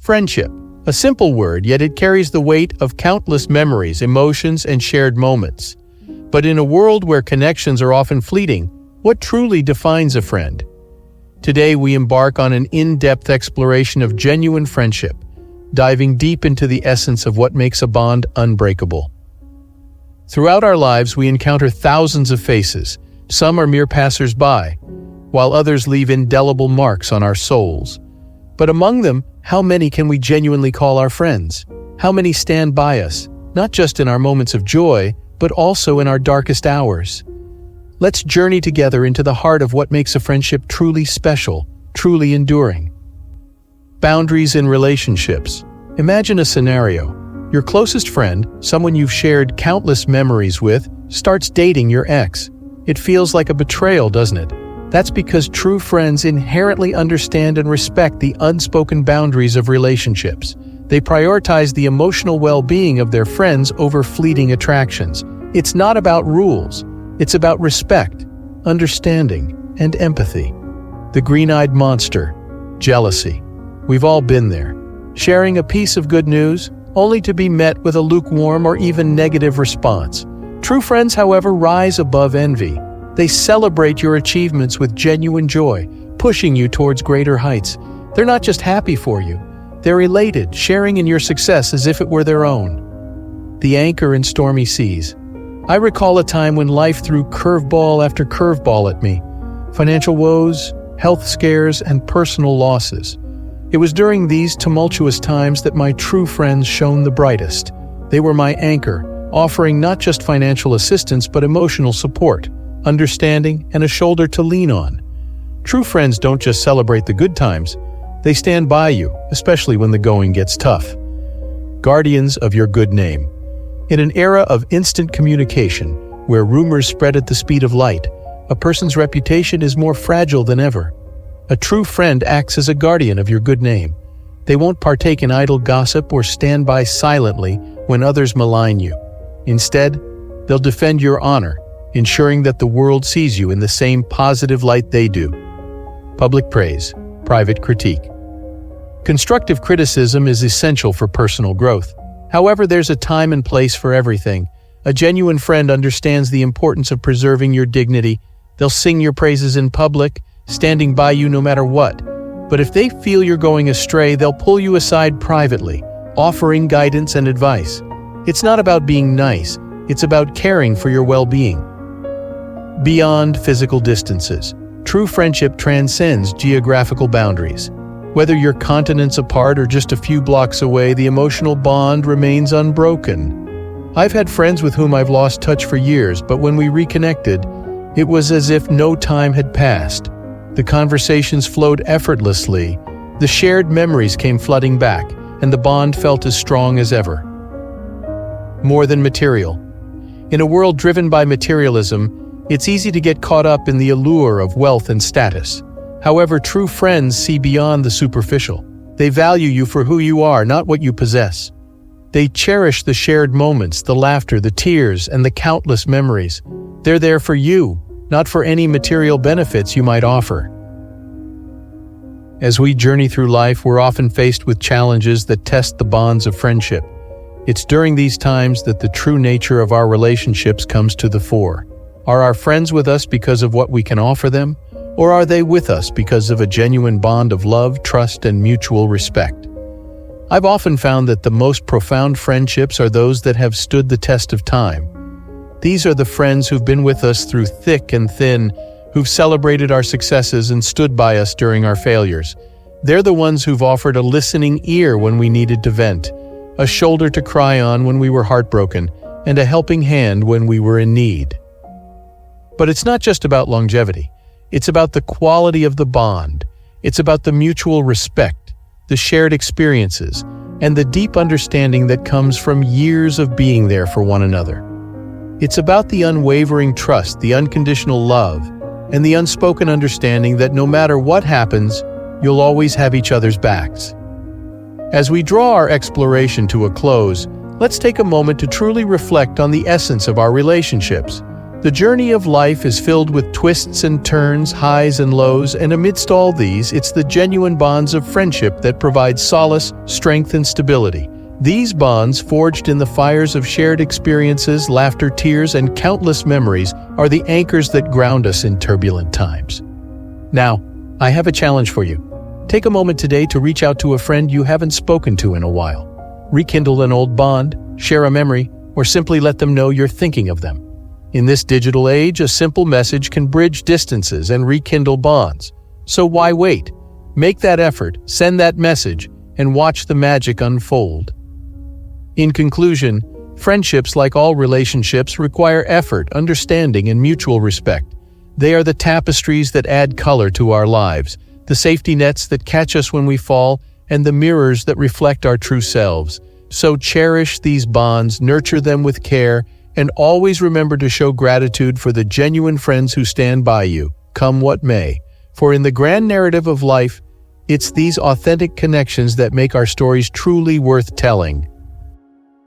Friendship. A simple word, yet it carries the weight of countless memories, emotions, and shared moments. But in a world where connections are often fleeting, what truly defines a friend? Today we embark on an in-depth exploration of genuine friendship, diving deep into the essence of what makes a bond unbreakable. Throughout our lives, we encounter thousands of faces. Some are mere passers-by, while others leave indelible marks on our souls. But among them, how many can we genuinely call our friends? How many stand by us, not just in our moments of joy, but also in our darkest hours? Let's journey together into the heart of what makes a friendship truly special, truly enduring. Boundaries in relationships. Imagine a scenario. Your closest friend, someone you've shared countless memories with, starts dating your ex. It feels like a betrayal, doesn't it? That's because true friends inherently understand and respect the unspoken boundaries of relationships. They prioritize the emotional well-being of their friends over fleeting attractions. It's not about rules. It's about respect, understanding, and empathy. The green-eyed monster, jealousy. We've all been there. Sharing a piece of good news, only to be met with a lukewarm or even negative response. True friends, however, rise above envy. They celebrate your achievements with genuine joy, pushing you towards greater heights. They're not just happy for you. They're elated, sharing in your success as if it were their own. The anchor in stormy seas. I recall a time when life threw curveball after curveball at me. Financial woes, health scares, and personal losses. It was during these tumultuous times that my true friends shone the brightest. They were my anchor, offering not just financial assistance but emotional support, understanding, and a shoulder to lean on. True friends don't just celebrate the good times, they stand by you, especially when the going gets tough. Guardians of your good name. In an era of instant communication, where rumors spread at the speed of light, a person's reputation is more fragile than ever. A true friend acts as a guardian of your good name. They won't partake in idle gossip or stand by silently when others malign you. Instead, they'll defend your honor, ensuring that the world sees you in the same positive light they do. Public praise, private critique. Constructive criticism is essential for personal growth. However, there's a time and place for everything. A genuine friend understands the importance of preserving your dignity. They'll sing your praises in public, standing by you no matter what. But if they feel you're going astray, they'll pull you aside privately, offering guidance and advice. It's not about being nice, it's about caring for your well-being. Beyond physical distances, true friendship transcends geographical boundaries. Whether you're continents apart or just a few blocks away, the emotional bond remains unbroken. I've had friends with whom I've lost touch for years, but when we reconnected, it was as if no time had passed. The conversations flowed effortlessly, the shared memories came flooding back, and the bond felt as strong as ever. More than material. In a world driven by materialism, it's easy to get caught up in the allure of wealth and status. However, true friends see beyond the superficial. They value you for who you are, not what you possess. They cherish the shared moments, the laughter, the tears, and the countless memories. They're there for you, not for any material benefits you might offer. As we journey through life, we're often faced with challenges that test the bonds of friendship. It's during these times that the true nature of our relationships comes to the fore. Are our friends with us because of what we can offer them, or are they with us because of a genuine bond of love, trust, and mutual respect? I've often found that the most profound friendships are those that have stood the test of time. These are the friends who've been with us through thick and thin, who've celebrated our successes and stood by us during our failures. They're the ones who've offered a listening ear when we needed to vent, a shoulder to cry on when we were heartbroken, and a helping hand when we were in need. But it's not just about longevity. It's about the quality of the bond. It's about the mutual respect, the shared experiences, and the deep understanding that comes from years of being there for one another. It's about the unwavering trust, the unconditional love, and the unspoken understanding that no matter what happens, you'll always have each other's backs. As we draw our exploration to a close, let's take a moment to truly reflect on the essence of our relationships. The journey of life is filled with twists and turns, highs and lows, and amidst all these, it's the genuine bonds of friendship that provide solace, strength, and stability. These bonds, forged in the fires of shared experiences, laughter, tears, and countless memories, are the anchors that ground us in turbulent times. Now, I have a challenge for you. Take a moment today to reach out to a friend you haven't spoken to in a while. Rekindle an old bond, share a memory, or simply let them know you're thinking of them. In this digital age, a simple message can bridge distances and rekindle bonds. So why wait? Make that effort, send that message, and watch the magic unfold. In conclusion, friendships, like all relationships, require effort, understanding, and mutual respect. They are the tapestries that add color to our lives, the safety nets that catch us when we fall, and the mirrors that reflect our true selves. So cherish these bonds, nurture them with care, and always remember to show gratitude for the genuine friends who stand by you, come what may. For in the grand narrative of life, it's these authentic connections that make our stories truly worth telling.